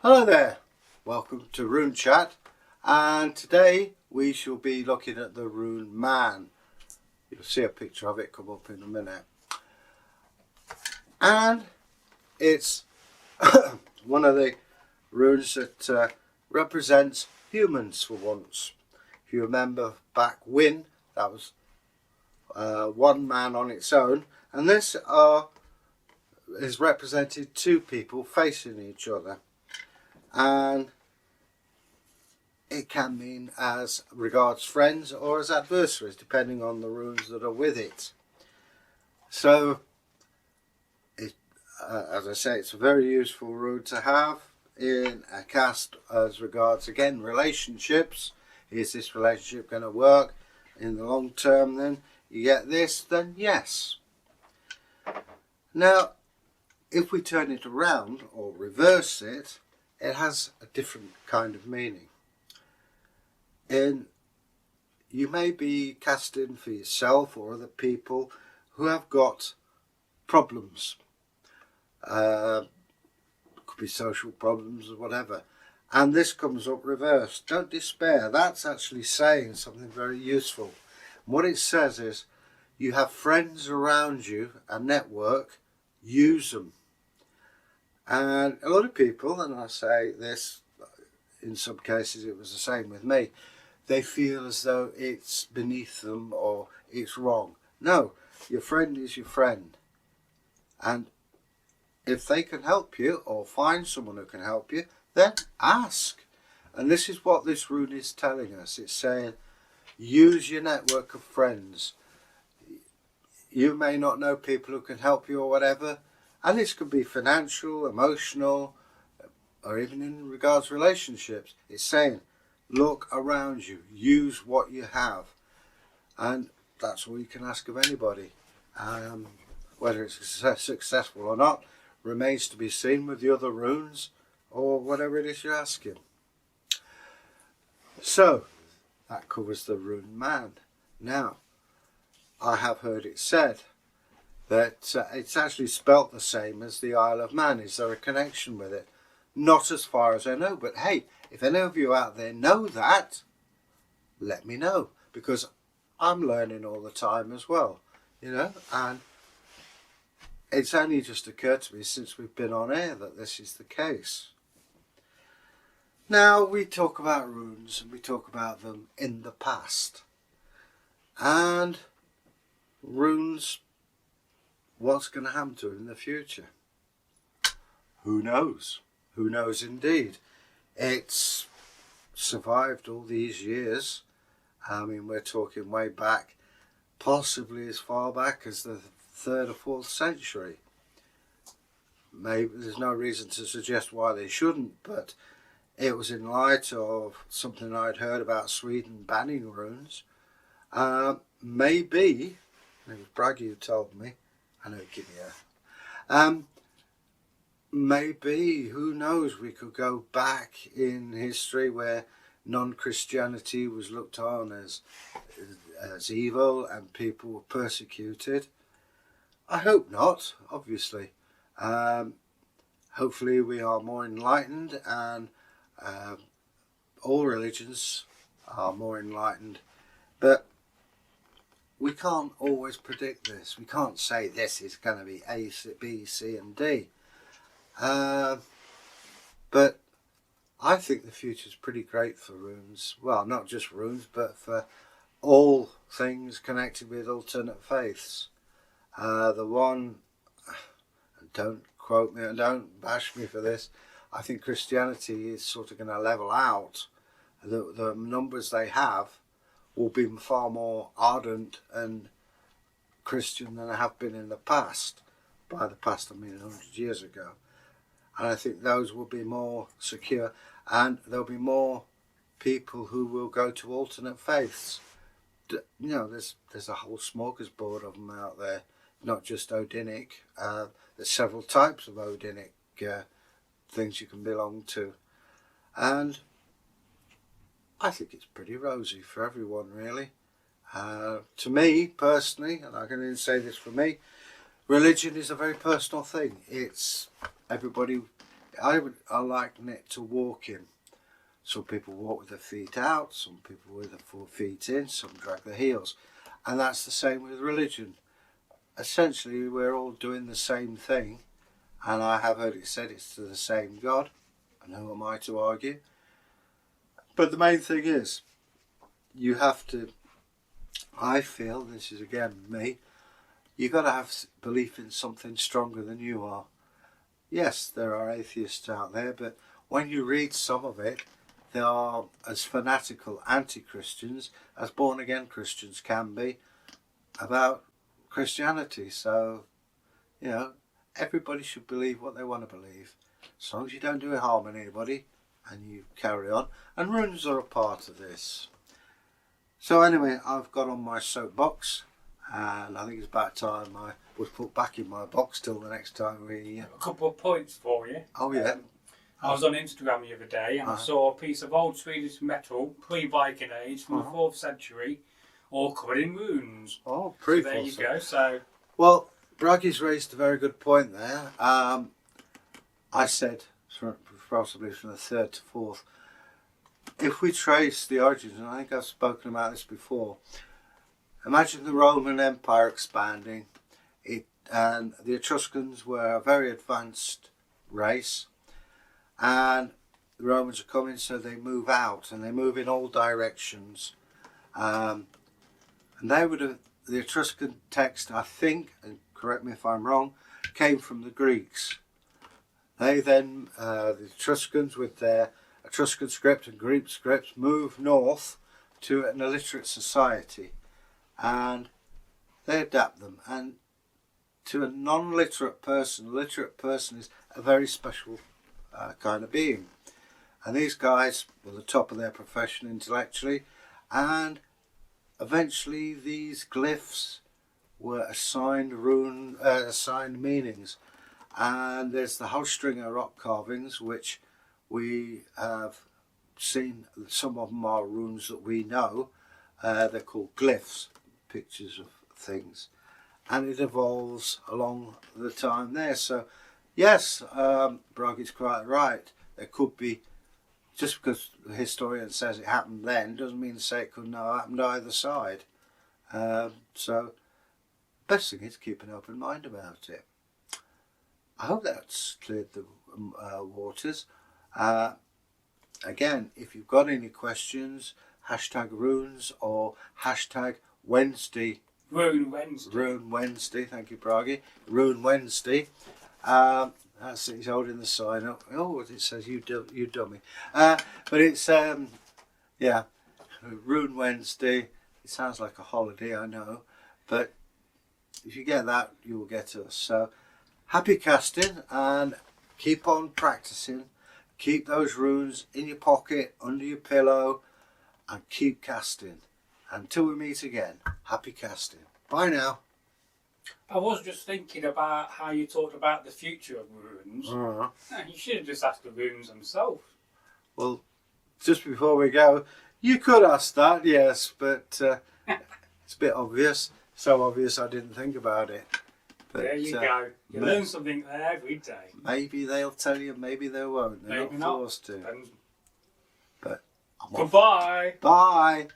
Hello there, welcome to Rune Chat, and today we shall be looking at the Rune Mann. You'll see a picture of it come up in a minute, and it's one of the runes that represents humans for once. If you remember back when, that was one man on its own, and this is represented two people facing each other. And it can mean as regards friends or as adversaries, depending on the runes that are with it. So, as I say, it's a very useful rune to have in a cast as regards, again, relationships. Is this relationship going to work in the long term? Then you get this, then yes. Now, if we turn it around or reverse it, it has a different kind of meaning. You may be casting for yourself or other people who have got problems. Could be social problems or whatever. And this comes up reversed. Don't despair. That's actually saying something very useful. And what it says is, you have friends around you, a network, use them. And a lot of people, and I say this, in some cases it was the same with me, they feel as though it's beneath them or it's wrong. No, your friend is your friend. And if they can help you or find someone who can help you, then ask. And this is what this rune is telling us. It's saying, use your network of friends. You may not know people who can help you or whatever, and this could be financial, emotional, or even in regards to relationships. It's saying, look around you, use what you have. And that's all you can ask of anybody. Whether it's successful or not remains to be seen with the other runes or whatever it is you're asking. So, that covers the Rune Mann. Now, I have heard it said that it's actually spelt the same as the Isle of Man. Is there a connection with it? Not as far as I know, but hey, if any of you out there know that, let me know, because I'm learning all the time as well, you know, and it's only just occurred to me since we've been on air that this is the case. Now, we talk about runes and we talk about them in the past, and runes, what's going to happen to it in the future? Who knows? Who knows indeed. It's survived all these years. I mean, we're talking way back, possibly as far back as the 3rd or 4th century. Maybe there's no reason to suggest why they shouldn't, but it was in light of something I'd heard about Sweden banning runes. Maybe, it was Braggy who told me, I know, give me a... maybe, who knows, we could go back in history where non-Christianity was looked on as evil and people were persecuted. I hope not, obviously. Hopefully we are more enlightened, and all religions are more enlightened. But we can't always predict this. We can't say this is going to be A, B, C and D. But I think the future is pretty great for runes. Well, not just runes, but for all things connected with alternate faiths. The one, and don't quote me and don't bash me for this, I think Christianity is sort of going to level out. The numbers they have will be far more ardent and Christian than they have been in the past. By the past, I mean 100 years ago. And I think those will be more secure, and there'll be more people who will go to alternate faiths. You know, there's a whole smorgasbord of them out there, not just Odinic. There's several types of Odinic things you can belong to. And I think it's pretty rosy for everyone, really. To me, personally, and I can even say this for me, religion is a very personal thing. It's everybody I liken it to walking. Some people walk with their feet out, some people with their 4 feet in, some drag their heels. And that's the same with religion. Essentially, we're all doing the same thing, and I have heard it said it's to the same God, and who am I to argue? But the main thing is, you have to, I feel, this is again me, you've got to have belief in something stronger than you are. Yes, there are atheists out there, but when you read some of it, they are as fanatical anti-Christians as born-again Christians can be about Christianity. So, you know, everybody should believe what they want to believe, as long as you don't do harm on anybody and you carry on. And runes are a part of this. So anyway, I've got on my soapbox, and I think it's about time I was put back in my box till the next time we... A couple of points for you. Oh yeah. I was on Instagram the other day and I saw a piece of old Swedish metal, pre-Viking age, from the 4th century, all covered in runes. Oh, so there you go. So, well, Bragi's raised a very good point there. I said, possibly from the 3rd to 4th, if we trace the origins, and I think I've spoken about this before, imagine the Roman Empire expanding, and the Etruscans were a very advanced race, and the Romans are coming, so they move out and they move in all directions. And they would have, the Etruscan text, I think, and correct me if I'm wrong, came from the Greeks. They then, the Etruscans with their Etruscan script and Greek scripts, moved north to an illiterate society, and they adapt them. And to a non-literate person, a literate person is a very special kind of being. And these guys were the top of their profession intellectually, and eventually these glyphs were assigned assigned meanings. And there's the Hallstringer rock carvings, which we have seen. Some of them are runes that we know. They're called glyphs, pictures of things, and it evolves along the time there. So yes, Bragg is quite right. There could be, just because the historian says it happened then doesn't mean to say it couldn't have happened either side. So best thing is keep an open mind about it. I hope that's cleared the waters. Again, if you've got any questions, hashtag runes or hashtag Wednesday. Rune Wednesday. Rune Wednesday, thank you, Bragi. Rune Wednesday. That's it, he's holding the sign up. Oh, it says you dummy. But it's, yeah, Rune Wednesday. It sounds like a holiday, I know. But if you get that, you will get us. So, happy casting and keep on practicing. Keep those runes in your pocket, under your pillow, and keep casting. Until we meet again, happy casting. Bye now. I was just thinking about how you talked about the future of runes. You should have just asked the runes themselves. Well, just before we go, you could ask that, yes, but it's a bit obvious. So obvious I didn't think about it. But, there you go. You learn something there every day. Maybe they'll tell you, maybe they won't. They're not forced to. And but goodbye. Bye.